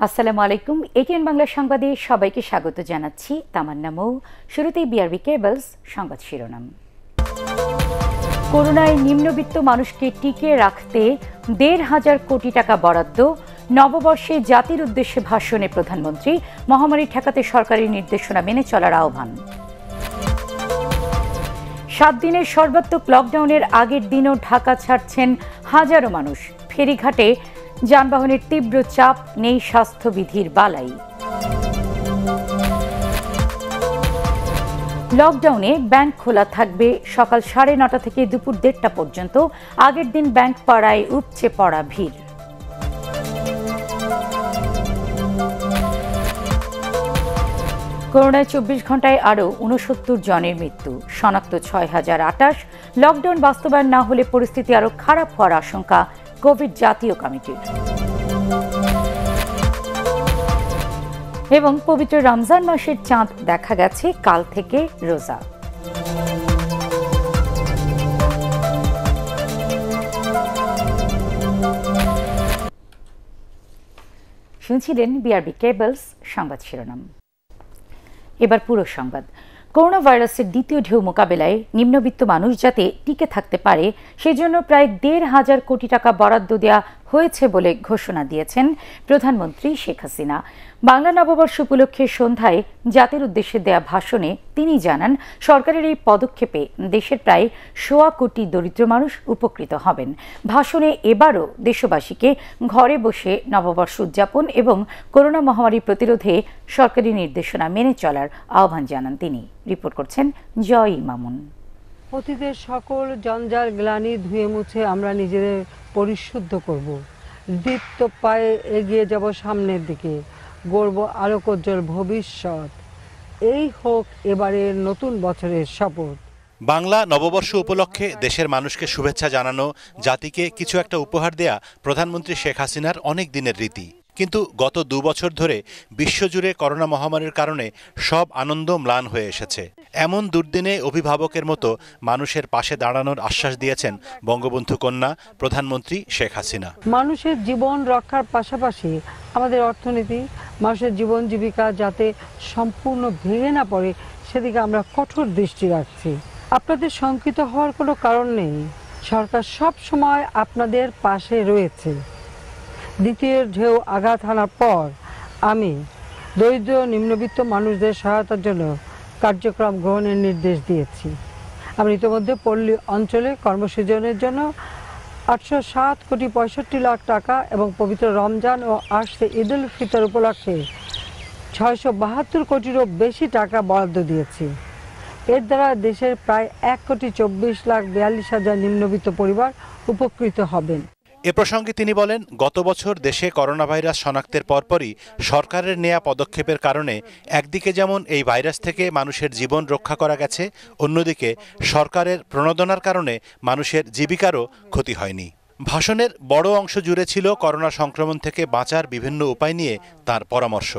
আসসালামু আলাইকুম। এটিএন বাংলা সংবাদে সবাইকে স্বাগত জানাচ্ছি। তামান্না মৌ। শুরুতেই বিআরবি কেবলস সংবাদ শিরোনাম। করোনায় নিম্নবিত্ত মানুষকে টিকিয়ে রাখতে ১,৫০০ কোটি টাকা বরাদ্দ। নববর্ষে জাতির উদ্দেশ্যে ভাষণে প্রধানমন্ত্রী মহামারী ঠেকাতে সরকারি নির্দেশনা মেনে চলার আহ্বান। ৭ দিনের সর্বাত্মক লকডাউনের আগের দিনও ঢাকা ছাড়ছেন হাজারো মানুষ। ফেরিঘাটে যানবাহনের তীব্র চাপ, নেই স্বাস্থ্যবিধির বালাই। লকডাউনে ব্যাংক খোলা থাকবে সকাল ৯:৩০ থেকে দুপুর ১:৩০ পর্যন্ত। আগের দিন ব্যাংক পাড়ায় উপচে পড়া ভিড়। করোনায় ২৪ ঘণ্টায় আরও ৬৯ জনের মৃত্যু, শনাক্ত ৬,০২৮। লকডাউন বাস্তবায়ন না হলে পরিস্থিতি আরও খারাপ হওয়ার আশঙ্কা কোভিড জাতীয় কমিটির। এবং পবিত্র রমজান মাসের চাঁদ দেখা গেছে, কাল থেকে রোজা। শুনছিলেন বিআরবি কেবলস সংবাদ শিরোনাম। এবার পুরো সংবাদ। করোনা ভাইরাসের দ্বিতীয় ঢেউ মোকাবেলায় নিম্নবিত্ত মানুষ যাতে টিকে থাকতে পারে সেজন্য প্রায় ১,৫০০ কোটি টাকা বরাদ্দ দেওয়া হয়েছে বলে ঘোষণা দিয়েছেন প্রধানমন্ত্রী শেখ হাসিনা। বাংলা নববর্ষ উপলক্ষে সন্ধ্যায় জাতির উদ্দেশ্যে দেয়া ভাষণে তিনি জানান, সরকারের এই পদক্ষেপে দেশের প্রায় ১,০০ কোটি দরিদ্র মানুষ উপকৃত হবেন। ভাষণে এবারও দেশবাসীকে ঘরে বসে নববর্ষ উদযাপন এবং করোনা মহামারী প্রতিরোধে সরকারি নির্দেশনা মেনে চলার আহ্বান জানান তিনি। রিপোর্ট করছেন জয় মামুন। অতীতের সকল জঞ্জাল গ্লানি ধুয়ে মুছে আমরা নিজেদের পরিশুদ্ধ করব, দীপ্ত পায়ে এগিয়ে যাব সামনের দিকে, গড়ব আলোকোজ্জ্বল ভবিষ্যৎ। এই হোক এবারের নতুন বছরের শপথ। বাংলা নববর্ষ উপলক্ষে দেশের মানুষকে শুভেচ্ছা জানানো, জাতিকে কিছু একটা উপহার দেয়া প্রধানমন্ত্রী শেখ হাসিনার অনেক দিনের রীতি। কিন্তু গত ২ বছর ধরে বিশ্বজুড়ে করোনা মহামারীর কারণে সব আনন্দ ম্লান হয়ে এসেছে। এমন দুর্দিনে অভিভাবকের মতো মানুষের পাশে দাঁড়ানোর আশ্বাস দিয়েছেন বঙ্গবন্ধু কন্যা প্রধানমন্ত্রী শেখ হাসিনা। মানুষের জীবন রক্ষার পাশাপাশি আমাদের অর্থনীতি, মানুষের জীবন জীবিকা যাতে সম্পূর্ণ ভেঙে না পড়ে সেদিকে আমরা কঠোর দৃষ্টি রাখছি। আপনাদের শঙ্কিত হওয়ার কোনো কারণ নেই। সরকার সব সময় আপনাদের পাশে রয়েছে। দ্বিতীয় ঢেউ আঘাত হানার পর আমি দরিদ্র নিম্নবিত্ত মানুষদের সহায়তার জন্য কার্যক্রম গ্রহণের নির্দেশ দিয়েছি। আমি ইতিমধ্যে পল্লী অঞ্চলে কর্মসৃজনের জন্য ৮০৭,৬৫,০০,০০০ টাকা এবং পবিত্র রমজান ও আসছে ঈদ উল ফিতর উপলক্ষে ৬৭২ কোটিরও বেশি টাকা বরাদ্দ দিয়েছি। এর দ্বারা দেশের প্রায় ১,২৪,৪২,০০০ নিম্নবিত্ত পরিবার উপকৃত হবেন। এ প্রসঙ্গে তিনি বলেন, গত বছর দেশে করোনা ভাইরাস শনাক্তের পরপরই সরকারের নেয়া পদক্ষেপের কারণে একদিকে যেমন এই ভাইরাস থেকে মানুষের জীবন রক্ষা করা গেছে, অন্যদিকে সরকারের প্রণোদনার কারণে মানুষের জীবিকারও ক্ষতি হয়নি। ভাষণের বড় অংশ জুড়ে ছিল করোনা সংক্রমণ থেকে বাঁচার বিভিন্ন উপায় নিয়ে তার পরামর্শ।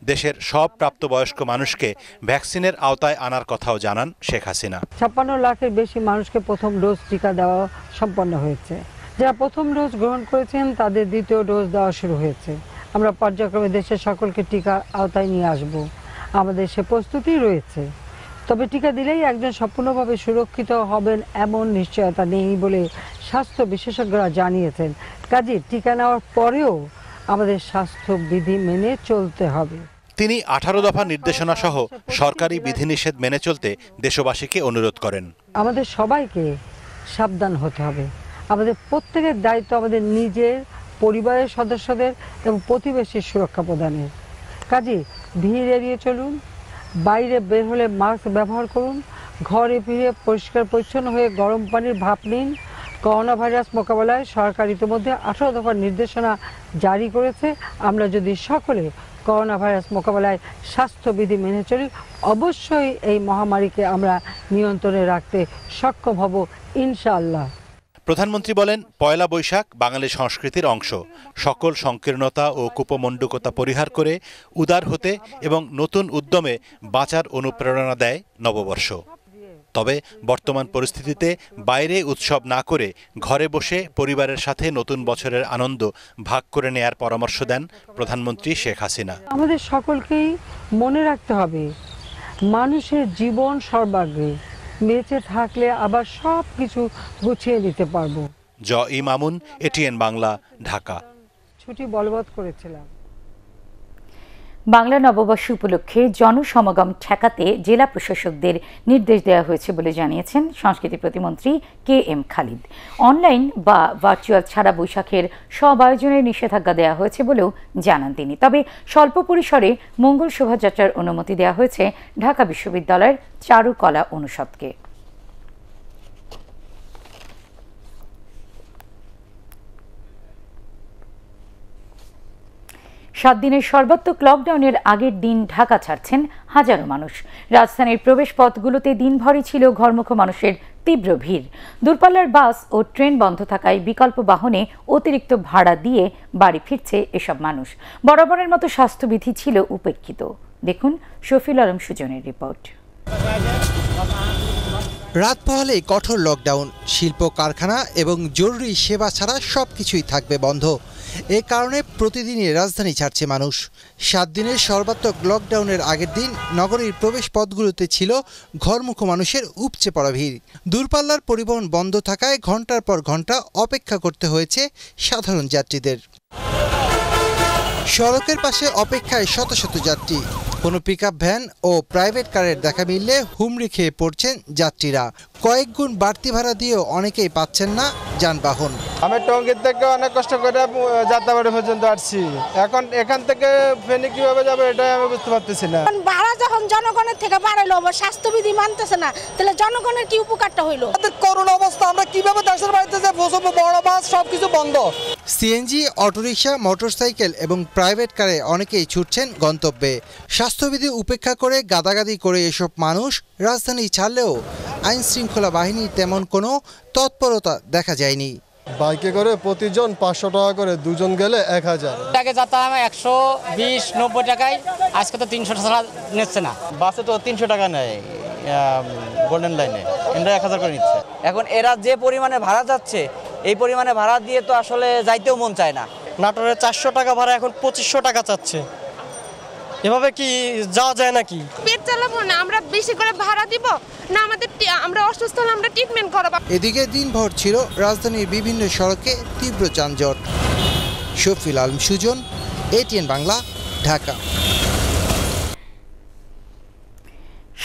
দেশের সব প্রাপ্তবয়স্ক মানুষকে ভ্যাকসিনের আওতায় আনার কথাও জানান শেখ হাসিনা। ৫৬ লাখের বেশি মানুষকে প্রথম ডোজ টিকা দেওয়া সম্পন্ন হয়েছে। যারা প্রথম ডোজ গ্রহণ করেছেন তাদের দ্বিতীয় ডোজ দেওয়া শুরু হয়েছে। আমরা পর্যায়ক্রমে দেশের সকলকে টিকার আওতায় নিয়ে আসব। আমাদের সে প্রস্তুতি রয়েছে। তবে টিকা দিলেই একজন সম্পূর্ণভাবে সুরক্ষিত হবেন এমন নিশ্চয়তা নেই বলে স্বাস্থ্য বিশেষজ্ঞরা জানিয়েছেন। কাজে টিকা নেওয়ার পরেও আমাদের স্বাস্থ্যবিধি মেনে চলতে হবে। তিনি ১৮ দফা নির্দেশনা সহ সরকারি বিধিনিষেধ মেনে চলতে দেশবাসীকে অনুরোধ করেন। আমাদের সবাইকে সাবধান হতে হবে। আমাদের প্রত্যেকের দায়িত্ব আমাদের নিজের, পরিবারের সদস্যদের এবং প্রতিবেশীর সুরক্ষা প্রদানের। কাজে ভিড় এড়িয়ে চলুন, বাইরে বের হলে মাস্ক ব্যবহার করুন, ঘরে ফিরে পরিষ্কার পরিচ্ছন্ন হয়ে গরম পানির ভাপ নিন। করোনা ভাইরাস মোকাবেলায় সরকার ইতিমধ্যে ১৮ দফার নির্দেশনা জারি করেছে। আমরা যদি সকলে করোনা ভাইরাস মোকাবেলায় স্বাস্থ্যবিধি মেনে চলি, অবশ্যই এই মহামারীকে আমরা নিয়ন্ত্রণে রাখতে সক্ষম হব ইনশাআল্লাহ। প্রধানমন্ত্রী বলেন, পয়লা বৈশাখ বাঙালি সংস্কৃতির অংশ। সকল সংকীর্ণতা ও কুপমণ্ডুকতা পরিহার করে উদার হতে এবং নতুন উদ্যমে বাঁচার অনুপ্রেরণা দেয় নববর্ষ। তবে বর্তমান পরিস্থিতিতে বাইরে উৎসব না করে ঘরে বসে পরিবারের সাথে নতুন বছরের আনন্দ ভাগ করে নেয়ার পরামর্শ দেন প্রধানমন্ত্রী শেখ হাসিনা। আমাদের সকলকেই মনে রাখতে হবে, মানুষের জীবন সর্বাগ্রে, বেঁচে থাকলে আবার সব কিছু গুছিয়ে নিতে পারবো। মামুন, এটিএন বাংলা, ঢাকা। ছুটি বলবৎ করেছিলাম। বাংলা নববর্ষ উপলক্ষে জনসমাগম ঠেকাতে জেলা প্রশাসকদের নির্দেশ দেওয়া হয়েছে বলে জানিয়েছেন সংস্কৃতি প্রতিমন্ত্রী KM খালিদ। অনলাইন বা ভার্চুয়াল ছাড়া বৈশাখের সব আয়োজনের নিষেধাজ্ঞা দেওয়া হয়েছে বলেও জানান তিনি। তবে স্বল্প পরিসরে মঙ্গল শোভাযাত্রার অনুমতি দেওয়া হয়েছে ঢাকা বিশ্ববিদ্যালয়ের চারুকলা অনুষদকে। 7 দিনের সর্বাত্মক লকডাউনের আগের দিন ঢাকা ছাড়ছেন হাজারো মানুষ। রাজধানীর প্রবেশপথগুলোতে দিনভরই ছিল ঘরমুখো মানুষের তীব্র ভিড়। দূরপাল্লার বাস ও ট্রেন বন্ধ থাকায় বিকল্প বাহনে অতিরিক্ত ভাড়া দিয়ে বাড়ি ফিরছে এসব মানুষ। বরাবরের মতো স্বাস্থ্যবিধি ছিল উপেক্ষিত। দেখুন শফিউল আলম সুজনের রিপোর্ট। রাত পোহালে কঠোর লকডাউন, শিল্প কারখানা এবং জরুরি সেবা ছাড়া সবকিছুই থাকবে বন্ধ। এ কারণে প্রতিদিনই রাজধানী ছাড়ছে মানুষ। 7 দিনের সর্বাত্মক লকডাউনের আগের দিন নগরীর প্রবেশ পথগুলোতে ছিল ঘরমুখো মানুষের উপচে পড়া ভিড়। দূরপাল্লার পরিবহন বন্ধ থাকায় ঘন্টার পর ঘন্টা অপেক্ষা করতে হয়েছে সাধারণ যাত্রীদের। সড়কের পাশে অপেক্ষায় শত শত যাত্রী। কোনো পিকআপ ভ্যান ও প্রাইভেট কারের দেখা মিললে হুমড়ি খেয়ে পড়ছেন যাত্রীরা। কয়েক গুণ বাড়তি ভাড়া দিয়েও অনেকেই পাচ্ছেন না যানবাহন। আমি টঙ্গীর থেকে অনেক কষ্ট করে যাত্রাবাড়ি পর্যন্ত আসছি, এখন এখান থেকে ফেনী কিভাবে যাবে এটাই আমি বুঝতে পারতেছি না। ভাড়া যখন জনগণের থেকে বাড়াইলো, স্বাস্থ্যবিধি মানতেছে না, তাহলে জনগণের কি উপকারটা হইলো? করোনা অবস্থা, আমরা কিভাবে দেশের বাড়িতে যে বসবো? বড় বাস সবকিছু বন্ধ। সিএনজি, অটোরিকশা, মোটরসাইকেল এবং প্রাইভেট কারে অনেকেই ছুটছেন গন্তব্যে। স্বাস্থ্যবিধি উপেক্ষা করে গাদাগাদি করে এসব মানুষ রাজধানী ছাড়লেও আইন শৃঙ্খলা বাহিনীর তেমন কোনো তৎপরতা দেখা যায়নি। বাইকে করে প্রতিজন 500 টাকা করে, দুজন গেলে 1000। আগে যাতায়াত 120-90 টাকায়, আজকে তো 300 টাকা নিচ্ছে না। বাসে তো 300 টাকা নেয় গোল্ডেন লাইনে, এরা 1000 করে নিচ্ছে। এখন এরা যে পরিমাণে ভাড়া যাচ্ছে, এই পরিমাণে ভাড়া দিয়ে তো আসলে যাইতেও মন চায় না। নাটোরের 400 টাকা ভাড়া এখন 2500 টাকা চাচ্ছে। এভাবে কি যাওয়া যায় নাকি? পেট চালাবো না, আমরা বেশি করে ভাড়া দিব না, আমরা অসুস্থ হলে আমরা ট্রিটমেন্ট করব। এদিকে দিনভর ছিল রাজধানীর বিভিন্ন সড়কে তীব্র যানজট। শফিউল আলম সুজন, এটিএন বাংলা, ঢাকা।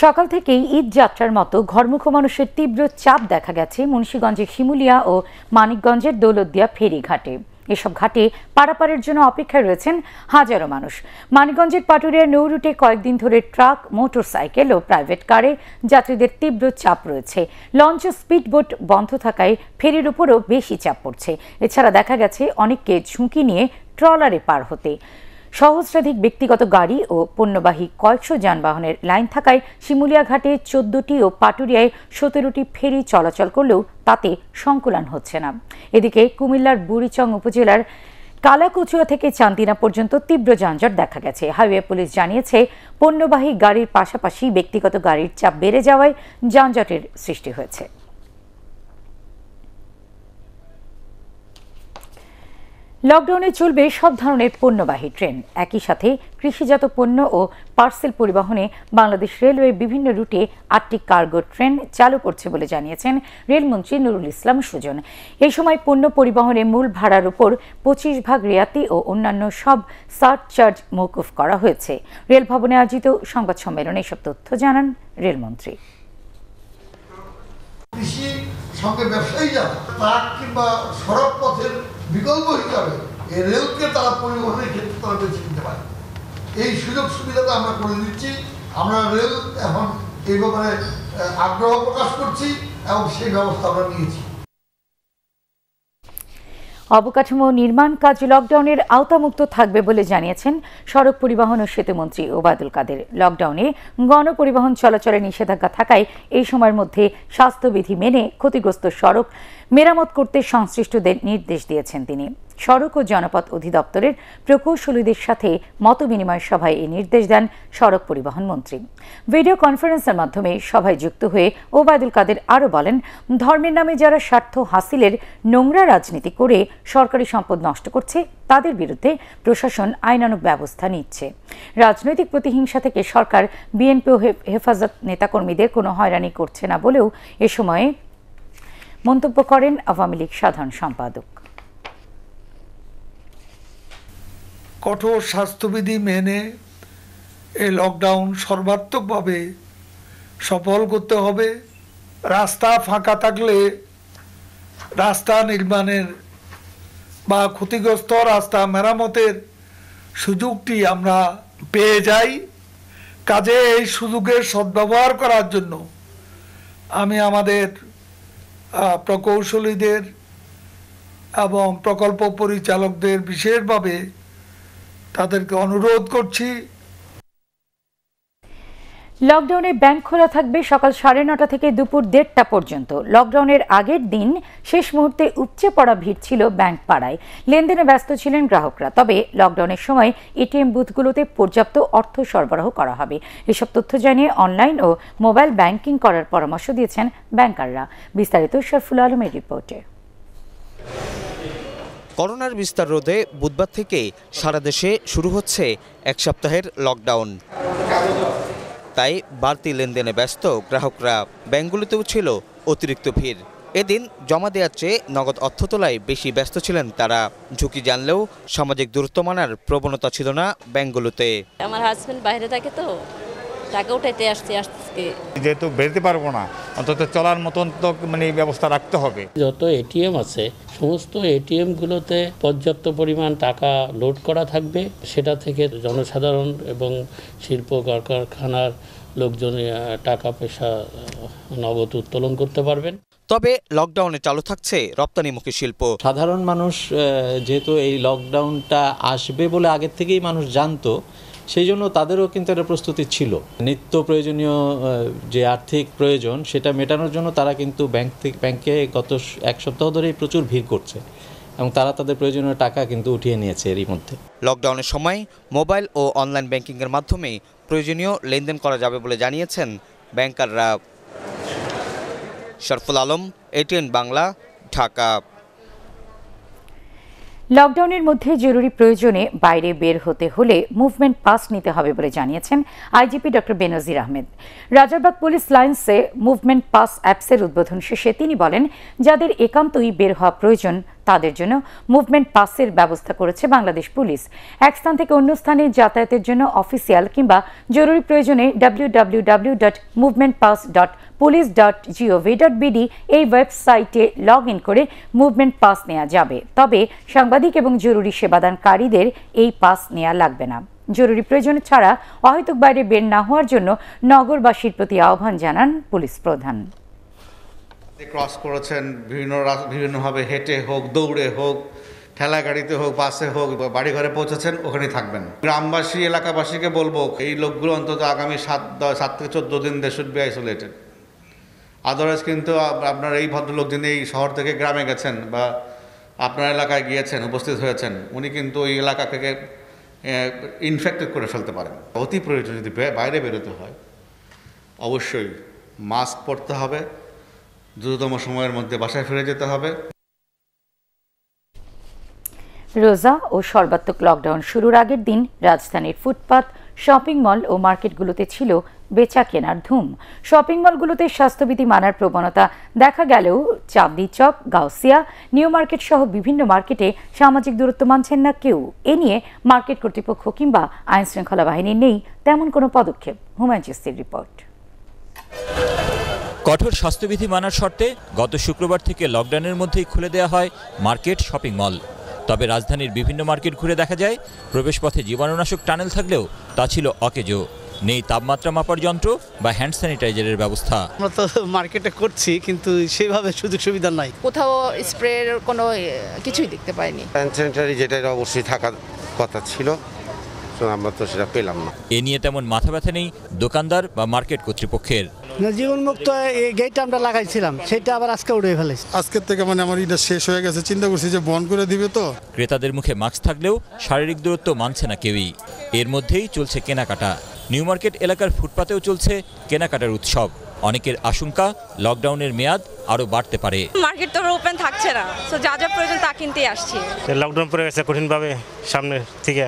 সকাল থেকেই ঈদ যাত্রার মতো ঘরমুখো মানুষের তীব্র চাপ দেখা গেছে মুন্সিগঞ্জের শিমুলিয়া ও মানিকগঞ্জের দৌলতদিয়া ফেরিঘাটে। এসব ঘাটে পারাপারের জন্য অপেক্ষায় রয়েছেন হাজারো মানুষ। মানিকগঞ্জের পাটুরিয়ার নৌ রুটে কয়েকদিন ধরে ট্রাক, মোটরসাইকেল ও প্রাইভেট কারে যাত্রীদের তীব্র চাপ রয়েছে। লঞ্চ ও স্পিডবোট বন্ধ থাকায় ফেরির উপরও বেশি চাপ পড়ছে। এছাড়া দেখা গেছে অনেককে ঝুঁকি নিয়ে ট্রলারে পার হতে। সহস্রাধিক ব্যক্তিগত গাড়ি ও পণ্যবাহী কয়েকশো যানবাহনের লাইন থাকায় শিমুলিয়া ঘাটে 14টি ও পাটুরিয়ায় 17টি ফেরি চলাচল করলেও তাতে সংকুলান হচ্ছে না। এদিকে কুমিল্লার বুড়িচং উপজেলার কালাকুচুয়া থেকে চান্দিনা পর্যন্ত তীব্র যানজট দেখা গেছে। হাইওয়ে পুলিশ জানিয়েছে, পণ্যবাহী গাড়ির পাশাপাশি ব্যক্তিগত গাড়ির চাপ বেড়ে যাওয়ায় যানজটের সৃষ্টি হয়েছে। লকডাউনে চলবে সব ধরনের পণ্যবাহী ট্রেন। একই সাথে কৃষিজাত পণ্য ও পার্সেল পরিবহনে বাংলাদেশ রেলওয়ে বিভিন্ন রুটে 8টি কার্গো ট্রেন চালু করছে বলে জানিয়েছেন রেলমন্ত্রী নুরুল ইসলাম সুজন। এই সময় পণ্য পরিবহনে মূল ভাড়ার উপর 25% রিয়াতি ও অন্যান্য সব সারচার্জ মওকুফ করা হয়েছে। রেল ভবনে আয়োজিত সংবাদ সম্মেলনে এসব তথ্য জানান রেলমন্ত্রী। কৃষি সঙ্গে ব্যবসায়ী যারা ট্রাক কিংবা সড়ক পথের বিকল্প হিসাবে এই রেলকে তারা পরিবহনের ক্ষেত্রে তারা বেছে নিতে পারে। এই সুযোগ সুবিধাটা আমরা করে দিচ্ছি। আমরা রেল এখন এই ব্যাপারে আগ্রহ প্রকাশ করছি এবং সেই ব্যবস্থা আমরা নিয়েছি। অবকাঠামো নির্মাণ কাজ লকডাউনের আওতামুক্ত থাকবে বলে জানিয়েছেন সড়ক পরিবহন ও সেতুমন্ত্রী ওবায়দুল কাদের। লকডাউনে গণপরিবহন চলাচলে নিষেধাজ্ঞা থাকায় এই সময়ের মধ্যে স্বাস্থ্যবিধি মেনে ক্ষতিগ্রস্ত সড়ক মেরামত করতে সংশ্লিষ্টদের নির্দেশ দিয়েছেন তিনি। সড়ক ও জনপথ অধিদপ্তরের প্রকৌশলীদের সাথে মতবিনিময় সভায় এই নির্দেশ দেন সড়ক পরিবহন মন্ত্রী। ভিডিও কনফারেন্সের মাধ্যমে সভায় যুক্ত হয়ে ওবায়দুল কাদের আরও বলেন, ধর্মের নামে যারা স্বার্থ হাসিলের নোংরা রাজনীতি করে সরকারি সম্পদ নষ্ট করছে তাদের বিরুদ্ধে প্রশাসন আইনানুগ ব্যবস্থা নিচ্ছে। রাজনৈতিক প্রতিহিংসা থেকে সরকার বিএনপি ও হেফাজত নেতাকর্মীদের কোনো হয়রানি করছে না বলেও এ সময়ে মন্তব্য করেন আওয়ামী লীগ সাধারণ সম্পাদক। কঠোর স্বাস্থ্যবিধি মেনে এই লকডাউন সর্বাত্মকভাবে সফল করতে হবে। রাস্তা ফাঁকা থাকলে রাস্তা নির্মাণের বা ক্ষতিগ্রস্ত রাস্তা মেরামতের সুযোগটি আমরা পেয়ে যাই। কাজে এই সুযোগের সদ্ব্যবহার করার জন্য আমি আমাদের প্রকৌশলীদের এবং প্রকল্প পরিচালকদের বিশেষভাবে তাদেরকে অনুরোধ করছি। লকডাউনে ব্যাংক খোলা থাকবে সকাল 9:30 থেকে দুপুর 1:30 পর্যন্ত। লকডাউনের আগের দিন শেষ মুহূর্তে উপচে পড়া ভিড় ছিল ব্যাংক পাড়ায়। লেনদেনে ব্যস্ত ছিলেন গ্রাহকরা। তবে লকডাউনের সময় এটিএম বুথগুলোতে পর্যাপ্ত অর্থ সরবরাহ করা হবে। এসব তথ্য জানিয়ে অনলাইন ও মোবাইল ব্যাংকিং করার পরামর্শ দিয়েছেন ব্যাংকাররা। বিস্তারিত শরফুল আলমের রিপোর্টে। করোনার বিস্তার রোধে বুধবার থেকে সারা দেশে শুরু হচ্ছে এক সপ্তাহের লকডাউন। তাই বাড়তি লেনদেনে ব্যস্ত গ্রাহকরা। ব্যাংকগুলোতেও ছিল অতিরিক্ত ভিড়। এদিন জমা দেওয়ার চেয়ে নগদ অর্থ তোলায় বেশি ব্যস্ত ছিলেন তারা। ঝুঁকি জানলেও সামাজিক দূরত্ব মানার প্রবণতা ছিল না ব্যাংকগুলোতে। আমার হাজবেন্ড বাইরে থাকে তো টাকা উঠাইতে আসতে যেহেতু বেরোতে পারবো না, অন্তত চলার মতন তো ব্যবস্থা রাখতে হবে। যত এটিএম আছে সমস্ত এটিএমগুলোতে পর্যাপ্ত পরিমাণ টাকা লোড করা থাকবে। সেটা থেকে জনসাধারণ এবং শিল্প কারখানার লোকজন টাকা পয়সা নগদ উত্তোলন করতে পারবেন। তবে লকডাউনে চালু থাকছে রপ্তানিমুখী শিল্প। সাধারণ মানুষ যেহেতু এই লকডাউনটা আসবে বলে আগের থেকেই মানুষ জানতো, সেই জন্য তাদেরও কিন্তু একটা প্রস্তুতি ছিল। নিত্য প্রয়োজনীয় যে আর্থিক প্রয়োজন সেটা মেটানোর জন্য তারা কিন্তু ব্যাংকে গত এক সপ্তাহ ধরেই প্রচুর ভিড় করছে এবং তারা তাদের প্রয়োজনীয় টাকা কিন্তু উঠিয়ে নিয়েছে এরই মধ্যে। লকডাউনের সময় মোবাইল ও অনলাইন ব্যাংকিংয়ের মাধ্যমে প্রয়োজনীয় লেনদেন করা যাবে বলে জানিয়েছেন ব্যাংকাররা। শরফুল আলম, এটিএন বাংলা, ঢাকা। লকডাউনের মধ্যে জরুরি প্রয়োজনে বাইরে বের হতে হলে মুভমেন্ট পাস নিতে হবে বলে জানিয়েছেন IGP doctor Benazir Ahmed. Rajarbagh police লাইন্সে মুভমেন্ট পাস অ্যাপসের উদ্বোধন শেষে তিনি বলেন, যাদের একান্তই বের হওয়া প্রয়োজন তাদের জন্য মুভমেন্ট পাসের ব্যবস্থা করেছে বাংলাদেশ পুলিশ। এক স্থান থেকে অন্য স্থানে যাতায়াতের জন্য অফিসিয়াল কিংবা জরুরি প্রয়োজনে www.movement.pass.police.gov.bd এই ওয়েবসাইটে লগ ইন করে মুভমেন্ট পাস নেওয়া যাবে। তবে সাংবাদিক এবং জরুরি সেবাদানকারীদের এই পাস নেওয়া লাগবে না। জরুরি প্রয়োজন ছাড়া অহেতুক বাইরে বের না হওয়ার জন্য নগরবাসীর প্রতি আহ্বান জানান পুলিশ প্রধান। ক্রস করেছেন বিভিন্নভাবে, হেঁটে হোক, দৌড়ে হোক, ঠেলা গাড়িতে হোক, বাসে হোক, বাড়ি ঘরে পৌঁছেছেন, ওখানেই থাকবেন। গ্রামবাসী এলাকাবাসীকে বলবো এই লোকগুলো অন্তত আগামী 7 থেকে 14 দিন they should be isolated. Otherwise কিন্তু আপনার এই ভদ্রলোক যিনি এই শহর থেকে গ্রামে গেছেন বা আপনার এলাকায় গিয়েছেন, উপস্থিত হয়েছেন, উনি কিন্তু ওই এলাকা থেকে ইনফেক্টেড করে ফেলতে পারেন। অতি প্রয়োজন যদি বাইরে বেরোতে হয় অবশ্যই মাস্ক পরতে হবে, দ্রুততম সময়ের মধ্যে বাসায় ফিরে যেতে হবে। রোজা ও সর্বাত্মক লকডাউন শুরুর আগের দিন রাজধানীর ফুটপাত, শপিং মল ও মার্কেটগুলোতে ছিল বেচা কেনার ধুম। শপিং মলগুলোতে স্বাস্থ্যবিধি মানার প্রবণতা দেখা গেলেও চাঁদনী চক, গাউসিয়া, নিউ মার্কেট সহ বিভিন্ন মার্কেটে সামাজিক দূরত্ব মানছেন না কেউ। এ নিয়ে মার্কেট কর্তৃপক্ষ কিংবা আইন শৃঙ্খলা বাহিনীর নেই তেমন কোনো পদক্ষেপ। হুমায়ুন চিস্তির রিপোর্ট। কঠোর স্বাস্থ্যবিধি মানার শর্তে গত শুক্রবার থেকে লকডাউনের মধ্যেই খুলে দেওয়া হয় মার্কেট, শপিং মল। তবে রাজধানীর বিভিন্ন মার্কেট ঘুরে দেখা যায় প্রবেশপথে জীবাণুনাশক টানেল থাকলেও তা ছিল অকেজো। নেই তাপমাত্রা মাপার যন্ত্র বা হ্যান্ড স্যানিটাইজারের ব্যবস্থা। আমরা তো মার্কেটে করছি কিন্তু সেভাবে সুযোগ সুবিধা নাই, কোথাও স্প্রের কোনো কিছুই দেখতে পাইনি। হ্যান্ড স্যানিটারি যেটা অবশ্যই থাকার কথা ছিল আমরা তো সেটা পেলাম না। এ নিয়ে তেমন মাথা ব্যথা নেই দোকানদার বা মার্কেট কর্তৃপক্ষের। জীবনমুক্ত এই গেটটা আমরা লাগাইছিলাম, সেটা আবার আজকে উড়ে ফেলেছে। আজকের থেকে আমার এটা শেষ হয়ে গেছে, চিন্তা করছি যে বন্ধ করে দিবে। তো ক্রেতাদের মুখে মাস্ক থাকলেও শারীরিক দূরত্ব মানছে না কেউই। এর মধ্যেই চলছে কেনাকাটা। নিউ মার্কেট এলাকার ফুটপাতেও চলছে কেনাকাটার উৎসব। অনেকের আশঙ্কা লকডাউনের মেয়াদ আরো বাড়তে পারে। মার্কেট তো ওপেন থাকছে না, তো যা যা প্রয়োজন তা কিনতেই আসছি। লকডাউন পড়ে গেছে কঠিনভাবে সামনে থেকে,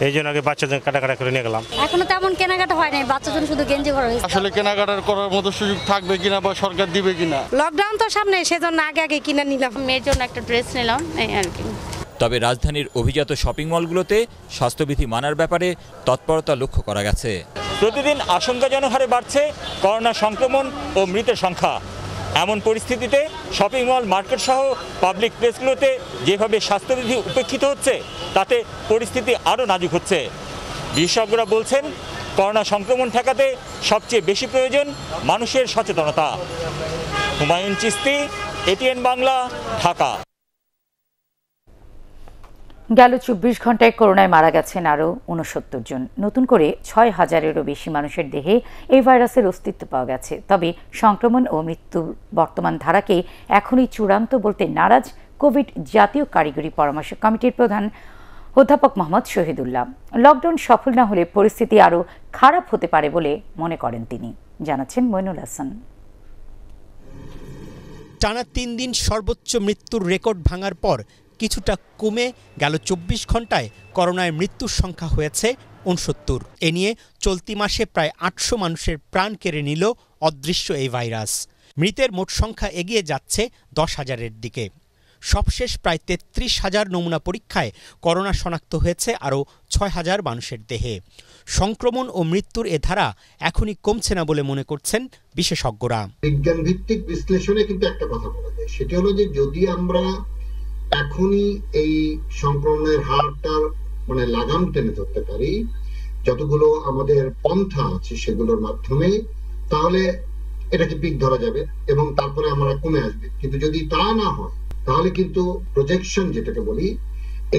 এই জন্য আগে বাচ্চাদের কাটাকাটা করে নিয়ে গেলাম। এখনো তেমন কেনাকাটা হয় নাই, বাচ্চাদের শুধু গেঞ্জি করা হয়েছে। আসলে কেনাকাটার করার মতো সুযোগ থাকবে কিনা বা সরকার দিবে কিনা। লকডাউন তো সামনে, সেজন্য আগে আগে কিনে নিলাম। মেয়ের জন্য একটা ড্রেস নিলাম এই আর কি। তবে রাজধানীর অভিজাত শপিং মলগুলোতে স্বাস্থ্যবিধি মানার ব্যাপারে তৎপরতা লক্ষ্য করা গেছে। প্রতিদিন আশঙ্কাজনক হারে বাড়ছে করোনা সংক্রমণ ও মৃতের সংখ্যা। এমন পরিস্থিতিতে শপিং মল, মার্কেট সহ পাবলিক প্লেসগুলোতে যেভাবে স্বাস্থ্যবিধি উপেক্ষিত হচ্ছে, তাতে পরিস্থিতি আরও নাজুক হচ্ছে। বিশেষজ্ঞরা বলছেন, করোনা সংক্রমণ ঠেকাতে সবচেয়ে বেশি প্রয়োজন মানুষের সচেতনতা। হুমায়ুন চিস্তি, এটিএন বাংলা, ঢাকা। গেল 24 ঘন্টায় করোনায় মারা গেছেন আরও 69 জন। নতুন করে 6000-এরও বেশি মানুষের দেহে এই ভাইরাসের অস্তিত্ব পাওয়া গেছে। তবে সংক্রমণ ও মৃত্যুর বর্তমান ধারাকে এখনই চূড়ান্ত বলতে নারাজ কোভিড জাতীয় কারিগরি পরামর্শ কমিটির প্রধান অধ্যাপক মোহাম্মদ শহীদুল্লাহ। লকডাউন সফল না হলে পরিস্থিতি আরও খারাপ হতে পারে বলে মনে করেন তিনি, জানাচ্ছেন মইনুল হাসান। টানা 3 দিন সর্বোচ্চ মৃত্যুর রেকর্ড ভাঙার পর কিছুটা কমে গেল 24 ঘন্টায় করোনায় মৃত্যুর সংখ্যা হয়েছে 69। এ নিয়ে চলতি মাসে প্রায় 800 মানুষের প্রাণ কেড়ে নিল অদৃশ্য এই ভাইরাস। মৃতের মোট সংখ্যা এগিয়ে যাচ্ছে 10,000-এর দিকে। সবশেষ প্রায় 33,000 নমুনা পরীক্ষায় করোনা শনাক্ত হয়েছে আরও 6,000 মানুষের দেহে। সংক্রমণ ও মৃত্যুর এ ধারা এখনই কমছে না বলে মনে করছেন বিশেষজ্ঞরা। বিজ্ঞান ভিত্তিক বিশ্লেষণে কিন্তু একটা কথা বলা যায়, সেটা হলো যে যদি আমরা এখনই এই সংক্রমণের হারটার লাগাম টেনে ধরতে পারি, যতগুলো আমাদের পন্থা আছে সেগুলোর মাধ্যমে, তাহলে এটাকে পিক ধরা যাবে এবং তারপরে আমরা কমে আসবে। কিন্তু যদি তা না হয়, তাহলে কিন্তু প্রজেকশন, যেটাকে বলি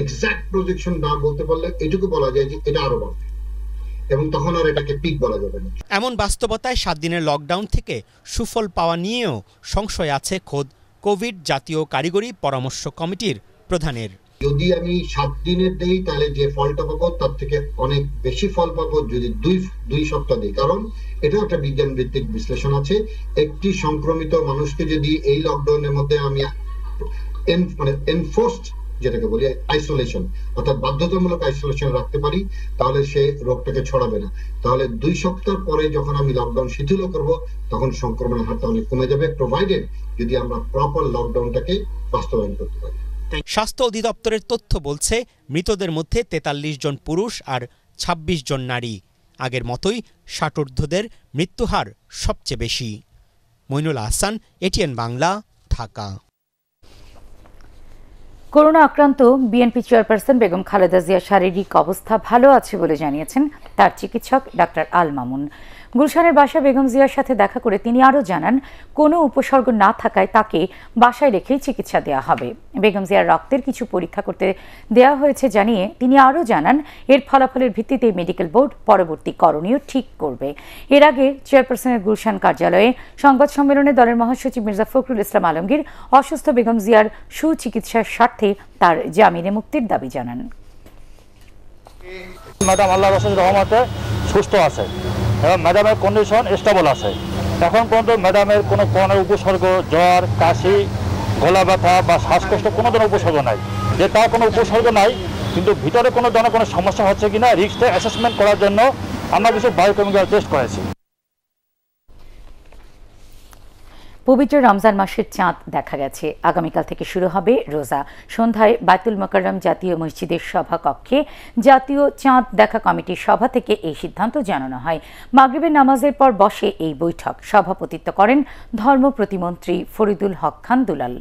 এক্সাক্ট প্রজেকশন না বলতে পারলে এটুকু বলা যায় যে এটা আরো বাড়বে এবং তখন আর এটাকে পিক বলা যাবে না। এমন বাস্তবতায় 7 দিনের লকডাউন থেকে সুফল পাওয়া নিয়েও সংশয় আছে খোদ কোভিড জাতীয় কারিগরি পরামর্শ কমিটির প্রধানের। যদি আমি 7 দিনের দেই, তাহলে যে ফলটা পাবো তার থেকে অনেক বেশি ফল পাবো যদি দুই সপ্তাহ দিই। কারণ এটা একটা বিজ্ঞান ভিত্তিক বিশ্লেষণ আছে। একটি সংক্রমিত মানুষকে যদি এই লকডাউনের মধ্যে আমি এনফোর্সড, যেটাকে বলি আইসোলেশন, অর্থাৎ বাধ্যতামূলক আইসোলেশন রাখতে পারি, তাহলে সে রোগটাকে ছড়াবে না। তাহলে 2 সপ্তাহ পরে যখন আমি লকডাউন শিথিল করব, তখন সংক্রমণের হারটা অনেক কমে যাবে, প্রোভাইডেড যদি আমরা প্রপার লকডাউনটাকে বাস্তবায়ন করতে পারি। স্বাস্থ্য অধিদপ্তরের তথ্য বলছে মৃতদের মধ্যে 43 জন পুরুষ আর 26 জন নারী। আগের মতোই 60 ঊর্ধ্বদের মৃত্যুহার সবচেয়ে বেশি। মইনুল হাসান, এটিএন বাংলা, ঢাকা। করোনা আক্রান্ত বিএনপি চেয়ারপারসন বেগম খালেদা জিয়ার শারীরিক অবস্থা ভালো আছে বলে জানিয়েছেন তার চিকিৎসক ডাক্তার আল মামুন। গুলশানের বাসায় বেগম জিয়ার সাথে দেখা করে তিনি আরও জানান, কোনো উপসর্গ না থাকায় তাকে বাসায় রেখেই চিকিৎসা দেওয়া হবে। বেগম জিয়ার রক্তের কিছু পরীক্ষা করতে দেওয়া হয়েছে জানিয়ে তিনি আরও জানান, এর ফলাফলের ভিত্তিতে মেডিকেল বোর্ড পরবর্তী করণীয় ঠিক করবে। এর আগে চেয়ারপারসনের গুলশান কার্যালয়ে সংবাদ সম্মেলনে দলের মহাসচিব মির্জা ফখরুল ইসলাম আলমগীর অসুস্থ বেগম জিয়ার সুচিকিৎসার স্বার্থে তার জামিনে মুক্তির দাবি জানান। ম্যাডাম আল্লাহর অশেষ রহমতে সুস্থ আছে এবং ম্যাডামের কন্ডিশন স্টেবল আছে। এখন পর্যন্ত ম্যাডামের কোনো উপসর্গ, জ্বর, কাশি, গলা ব্যথা বা শ্বাসকষ্ট কোনো ধরনের উপসর্গ নাই। যে তার কোনো উপসর্গ নাই, কিন্তু ভিতরে কোনো ধরনের কোনো সমস্যা হচ্ছে কিনা রিস্কটা অ্যাসেসমেন্ট করার জন্য আমরা কিছু বায়োকেমিক্যাল টেস্ট করেছি। পবিত্র রমজান মাসের চাঁদ দেখা গেছে। আগামীকাল থেকে শুরু হবে রোজা। সন্ধ্যায় বায়তুল মোকাররম জাতীয় মসজিদের সভাকক্ষে জাতীয় চাঁদ দেখা কমিটির সভা থেকে এই সিদ্ধান্ত জানানো হয়। মাগরিবের নামাজের পর বসে এই বৈঠক। সভাপতিত্ব করেন ধর্ম প্রতিমন্ত্রী ফরিদুল হক খান দুলাল।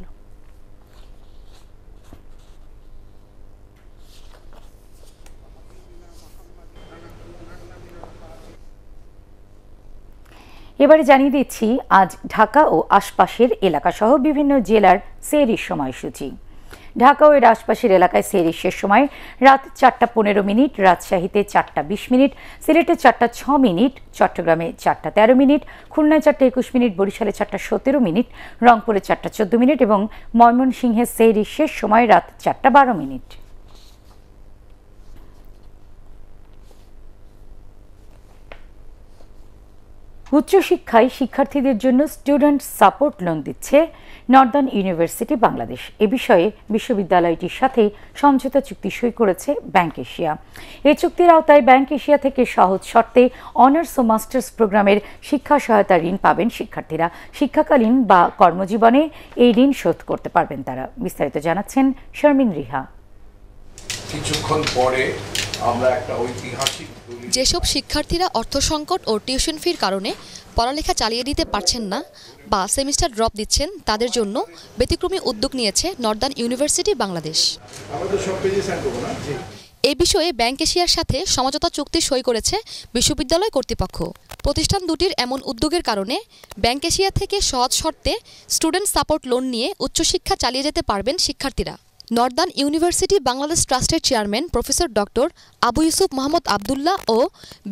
এবারে জানিয়ে দিচ্ছি আজ ঢাকা ও আশপাশের এলাকাসহ বিভিন্ন জেলার সেহরির সময়সূচি। ঢাকা ও এর আশপাশের এলাকায় সেহরির শেষ সময় রাত 4:15, রাজশাহীতে 4:20, সিলেটে 4:06, চট্টগ্রামে 4:13, খুলনায় 4:21, বরিশালে 4:17, রংপুরে 4:14 এবং ময়মনসিংহে সেহরির শেষ সময় রাত 4:12। উচ্চশিক্ষায় শিক্ষার্থীদের জন্য স্টুডেন্ট সাপোর্ট লোন দিচ্ছে নর্দার্ন ইউনিভার্সিটি বাংলাদেশ। এ বিষয়ে বিশ্ববিদ্যালয়টির সাথে সমঝোতা চুক্তি সই করেছে ব্যাংক এশিয়া। এই চুক্তির আওতায় ব্যাংক এশিয়া থেকে সহজ শর্তে অনার্স ও মাস্টার্স প্রোগ্রামের শিক্ষা সহায়তা ঋণ পাবেন শিক্ষার্থীরা। শিক্ষাকালীন বা কর্মজীবনে এই ঋণ শোধ করতে পারবেন তারা। বিস্তারিত জানাচ্ছেন শারমিন রিহা। কিছুক্ষণ পরে আমরা একটা ঐতিহাসিক যেসব শিক্ষার্থীরা অর্থ সংকট ও টিউশন ফির কারণে পড়ালেখা চালিয়ে দিতে পারছেন না বা সেমিস্টার ড্রপ দিচ্ছেন, তাদের জন্য ব্যতিক্রমী উদ্যোগ নিয়েছে নর্দার্ন ইউনিভার্সিটি বাংলাদেশ। এ বিষয়ে ব্যাংক এশিয়ার সাথে সমঝোতা চুক্তি সই করেছে বিশ্ববিদ্যালয় কর্তৃপক্ষ। প্রতিষ্ঠান দুটির এমন উদ্যোগের কারণে ব্যাংক এশিয়া থেকে সহজ শর্তে স্টুডেন্ট সাপোর্ট লোন নিয়ে উচ্চশিক্ষা চালিয়ে যেতে পারবেন শিক্ষার্থীরা। নর্দার্ন ইউনিভার্সিটি বাংলাদেশ ট্রাস্টের chairman professor doctor Abu Yusuf Mohammad Abdullah ও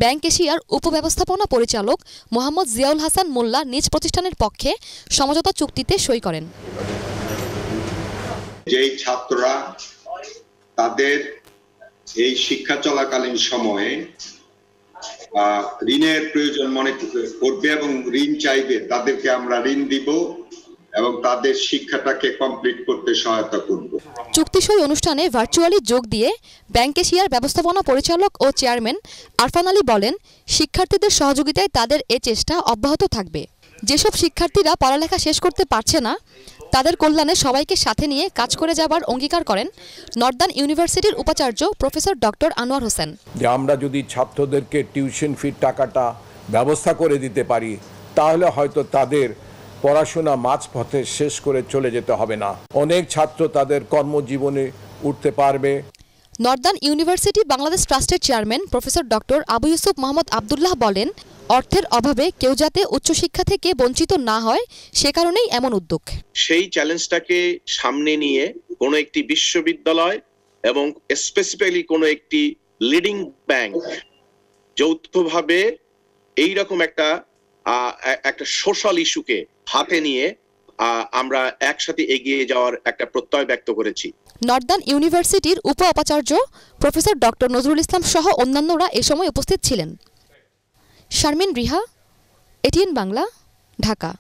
ব্যাংক এশিয়ার উপব্যবস্থাপনা পরিচালক মোহাম্মদ জিয়াউল হাসান মোল্লা নিজ প্রতিষ্ঠানের পক্ষে সমঝোতা চুক্তিতে সই করেন। যেই ছাত্ররা তাদের এই শিক্ষা চলাকালীন সময়ে ঋণের প্রয়োজন মনে করবে এবং ঋণ চাইবে, তাদেরকে আমরা ঋণ দিব এবং তাদের শিক্ষাটাকে কমপ্লিট করতে সহায়তা করব। চুক্তি সই অনুষ্ঠানে ভার্চুয়ালি যোগ দিয়ে ব্যাংক এশিয়ার ব্যবস্থাপনা পরিচালক ও চেয়ারম্যান আরফান আলী বলেন, শিক্ষার্থীদের সহযোগিতায় তাদের এ চেষ্টা অব্যাহত থাকবে। যেসব শিক্ষার্থীরা পড়ালেখা শেষ করতে পারছে না, তাদের কল্যাণে সবাইকে সাথে নিয়ে কাজ করে যাবার অঙ্গীকার করেন নর্দার্ন ইউনিভার্সিটির উপাচার্য প্রফেসর ডক্টর আনোয়ার হোসেন। যে আমরা যদি ছাত্রদেরকে টিউশন ফির টাকাটা ব্যবস্থা করে দিতে পারি, তাহলে হয়তো তাদের পড়াশোনা মাঝপথে শেষ করে চলে যেতে হবে না। অনেক ছাত্র তাদের কর্মজীবনে উঠতে পারবে। নর্দার্ন ইউনিভার্সিটি বাংলাদেশ ট্রাস্টের chairman professor doctor Abu Yusuf Mohammad Abdullah বলেন, অর্থের অভাবে কেউ যাতে উচ্চশিক্ষা থেকে বঞ্চিত না হয়, সে কারণেই এমন উদ্যোগ। সেই চ্যালেঞ্জটাকে সামনে নিয়ে কোনো একটি বিশ্ববিদ্যালয় এবং স্পেসিফিক্যালি কোনো একটি লিডিং ব্যাংক যৌথভাবে এইরকম একটা সোশ্যাল ইস্যুকে হাতে নিয়ে আমরা একসাথে এগিয়ে যাওয়ার একটা প্রত্যয় ব্যক্ত করেছি। নর্দার্ন ইউনিভার্সিটির উপ উপাচার্য প্রফেসর ডক্টর নজরুল ইসলাম সহ অন্যান্যরা এ সময় উপস্থিত ছিলেন। শারমিন রিহা, এটিএন বাংলা, ঢাকা।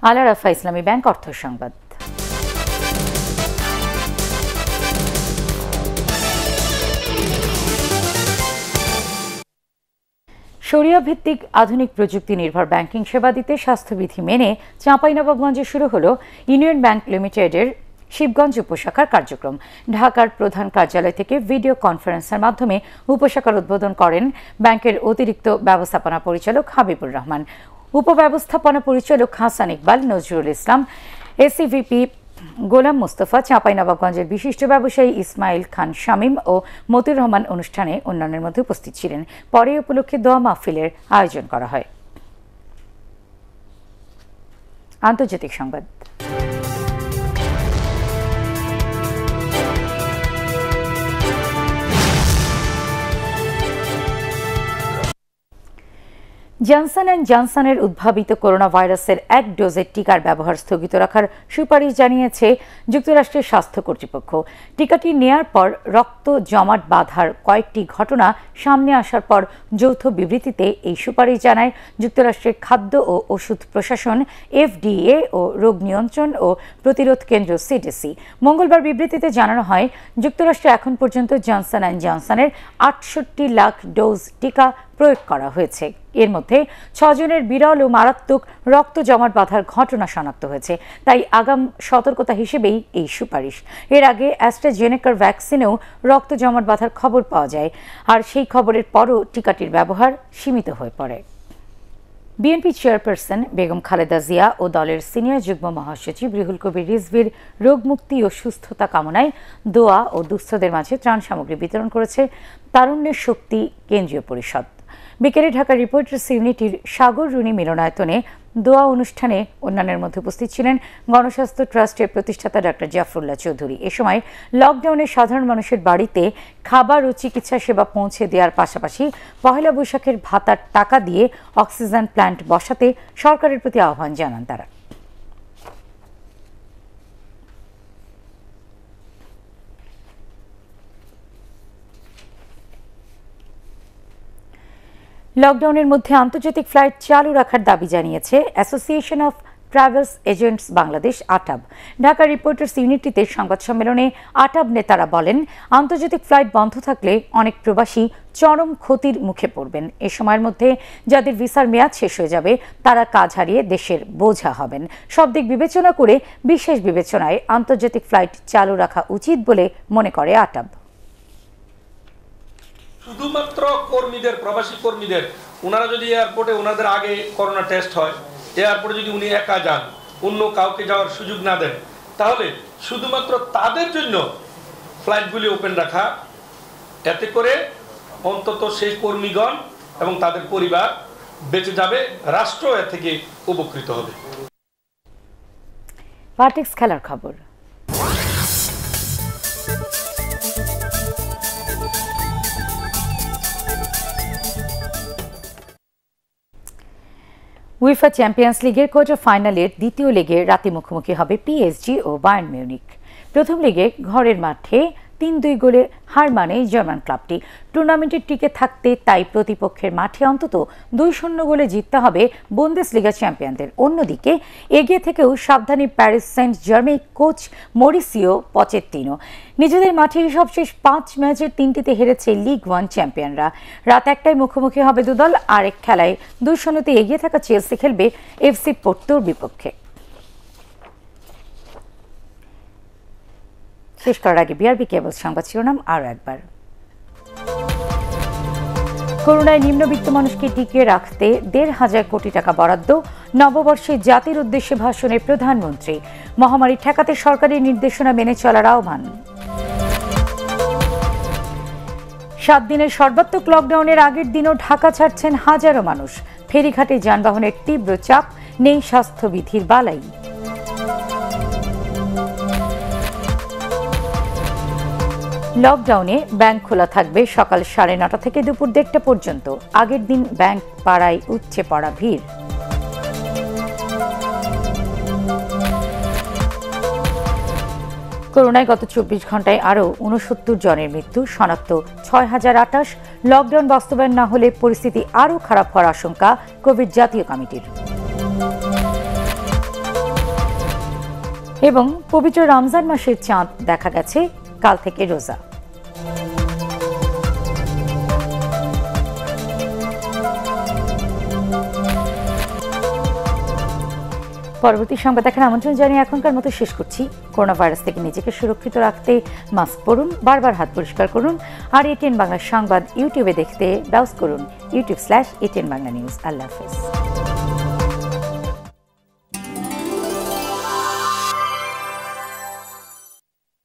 আল রাফা ইসলামী ব্যাংক অর্থ সংবাদ। শরিয়া ভিত্তিক আধুনিক প্রযুক্তি নির্ভর ব্যাংকিং সেবা দিতে স্বাস্থ্যবিধি মেনে চাঁপাইনবাবগঞ্জে শুরু হলো ইউনিয়ন ব্যাংক লিমিটেডের শিবগঞ্জ উপশাখার কার্যক্রম। ঢাকার প্রধান কার্যালয় থেকে ভিডিও কনফারেন্সের মাধ্যমে উপশাখার উদ্বোধন করেন ব্যাংকের অতিরিক্ত ব্যবস্থাপনা পরিচালক হাবিবুর রহমান, উপব্যবস্থাপনা পরিচালক হাসান ইকবাল, নজরুল ইসলাম, এসিভিপি গোলাম মোস্তফা, চাঁপাইনবাবগঞ্জের বিশিষ্ট ব্যবসায়ী ইসমাইল খান শামীম ও মতিউর রহমান অনুষ্ঠানে অন্যান্যের মধ্যে উপস্থিত ছিলেন। পরে উপলক্ষে দোয়া মাহফিলের আয়োজন করা হয়। আন্তর্জাতিক সংবাদ। জনসন অ্যান্ড জনসনের উদ্ভাবিত করোনা ভাইরাসের 1 ডোজের টিকার ব্যবহার স্থগিত রাখার সুপারিশ জানিয়েছে যুক্তরাষ্ট্রের স্বাস্থ্য কর্তৃপক্ষ। টিকাটি নেয়ার পর রক্ত জমাট বাঁধার কয়েকটি ঘটনা সামনে আসার পর যৌথ বিবৃতিতে এই সুপারিশ জানায় যুক্তরাষ্ট্রের খাদ্য ও ওষুধ প্রশাসন FDA ও রোগ নিয়ন্ত্রণ ও প্রতিরোধ কেন্দ্র CDC। মঙ্গলবার বিবৃতিতে জানানো হয়, যুক্তরাষ্ট্রে এখন পর্যন্ত জনসন অ্যান্ড জনসনের 68 লাখ ডোজ টিকা প্রয়োগ করা হয়েছে। এর মধ্যে 6 জনের বিরল ও মারাত্মক রক্ত জমাট বাঁধার ঘটনা শনাক্ত হয়েছে। তাই আগাম সতর্কতা হিসেবেই এই সুপারিশ। এর আগে অ্যাস্ট্রাজেনেকার ভ্যাকসিনেও রক্ত জমাট বাঁধার খবর পাওয়া যায়, আর সেই খবরের পরও টিকাটির ব্যবহার সীমিত হয়ে পড়ে। বিএনপি চেয়ারপারসন বেগম খালেদা জিয়া ও দলের সিনিয়র যুগ্ম মহাসচিব রুহুল কবির রিজভীর রোগমুক্তি ও সুস্থতা কামনায় দোয়া ও দুস্থদের মাঝে ত্রাণ সামগ্রী বিতরণ করেছে তারুণ্যের শক্তি কেন্দ্রীয় পরিষদ। বিকেলে ঢাকা রিপোর্টার্স ইউনিটির সাগর রুনি মিলনায়তনে দোয়া অনুষ্ঠানে অন্যান্যের মধ্যে উপস্থিত ছিলেন গণস্বাস্থ্য ট্রাস্টের প্রতিষ্ঠাতা ডক্টর জাফরুল্লাহ চৌধুরী। এ সময় লকডাউনে সাধারণ মানুষের বাড়িতে খাবার ও চিকিৎসা সেবা পৌঁছে দেওয়ার পাশাপাশি পহেলা বৈশাখের ভাতার টাকা দিয়ে অক্সিজেন প্ল্যান্ট বসাতে সরকারের প্রতি আহ্বান জানান তারা। লকডাউনের মধ্যে আন্তর্জাতিক ফ্লাইট চালু রাখার দাবি জানিয়েছে association of travels agents Bangladesh ATAB. Dhaka reporters ইউনিটিতে সংবাদ সম্মেলনে আটাব নেতারা বলেন, আন্তর্জাতিক ফ্লাইট বন্ধ থাকলে অনেক প্রবাসী চরম ক্ষতির মুখে পড়বেন। এ সময়ের মধ্যে যাদের ভিসার মেয়াদ শেষ হয়ে যাবে তারা কাজ হারিয়ে দেশের বোঝা হবেন। সব দিক বিবেচনা করে বিশেষ বিবেচনায় আন্তর্জাতিক ফ্লাইট চালু রাখা উচিত বলে মনে করে আটাব। শুধুমাত্র কর্মীদের, প্রবাসী কর্মীদের, ওনারা যদি এয়ারপোর্টে ওনাদের আগে করোনা টেস্ট হয়, এয়ারপোর্টে যদি উনি একা যান, অন্য কাউকে যাওয়ার সুযোগ না দেন, তাহলে শুধুমাত্র তাদের জন্য ফ্লাইটগুলি ওপেন রাখা, এতে করে অন্তত সেই কর্মীগণ এবং তাদের পরিবার বেঁচে যাবে, রাষ্ট্র এ থেকে উপকৃত হবে। পার্টিক্স খেলার খবর। উয়েফা চ্যাম্পিয়ন্স লিগের কোয়ার্টার ফাইনালের দ্বিতীয় লেগে রাতে মুখোমুখি হবে পিএসজি ও বায়ার্ন মিউনিখ। প্রথম লেগে ঘরের মাঠে ৩-২ গোলে হার মানে জার্মান ক্লাবটি। টুর্নামেন্টে টিকে থাকতে তাই প্রতিপক্ষের মাঠে অন্তত ২-০ গোলে জিততে হবে বুন্দেসলিগা চ্যাম্পিয়নদের। অন্যদিকে এগিয়ে থেকেও সাবধানী Paris Saint Germain coach Mauricio Pochettino. নিজেদের মাঠে সবশেষ ৫ ম্যাচের ৩টিতে হেরেছে লিগ 1 চ্যাম্পিয়নরা। রাত ১টায় মুখোমুখি হবে দুদল। আরেক খেলায় ২-০তে এগিয়ে থাকা চেলসি খেলবে এফসি পোর্টোর বিপক্ষে। শেষ করার আগে বিআরবি কেবল সংবাদ শিরোনাম আরও একবার। করোনায় নিম্নবিত্ত মানুষকে টিকিয়ে রাখতে ১৫০০ কোটি টাকা বরাদ্দ। নববর্ষে জাতির উদ্দেশ্যে ভাষণে প্রধানমন্ত্রী। মহামারী ঠেকাতে সরকারি নির্দেশনা মেনে চলার আহ্বান। ৭ দিনের সর্বাত্মক লকডাউনের আগের দিনও ঢাকা ছাড়ছেন হাজারো মানুষ। ফেরিঘাটে যানবাহনের তীব্র চাপ, নেই স্বাস্থ্যবিধির বালাই। লকডাউনে ব্যাংক খোলা থাকবে সকাল ৯:৩০ থেকে দুপুর ১:৩০ পর্যন্ত। আগের দিন ব্যাংক পাড়ায় উপচে পড়া ভিড়। করোনায় গত ২৪ ঘন্টায় আরও ৬৯ জনের মৃত্যু, শনাক্ত ৬,০২৮। লকডাউন বাস্তবায়ন না হলে পরিস্থিতি আরও খারাপ হওয়ার আশঙ্কা কোভিড জাতীয় কমিটির। এবং পবিত্র রমজান মাসের চাঁদ দেখা গেছে, কাল থেকে রোজা। পরবর্তী সংবাদ দেখার আমন্ত্রণ জানিয়ে এখনকার মতো শেষ করছি। করোনা ভাইরাস থেকে নিজেকে সুরক্ষিত রাখতে মাস্ক পরুন, বারবার হাত পরিষ্কার করুন। আর এটিএন বাংলা সংবাদ ইউটিউবে দেখতে ব্রাউজ করুন youtube/ATN Bangla News। আল্লাহ হাফেজ।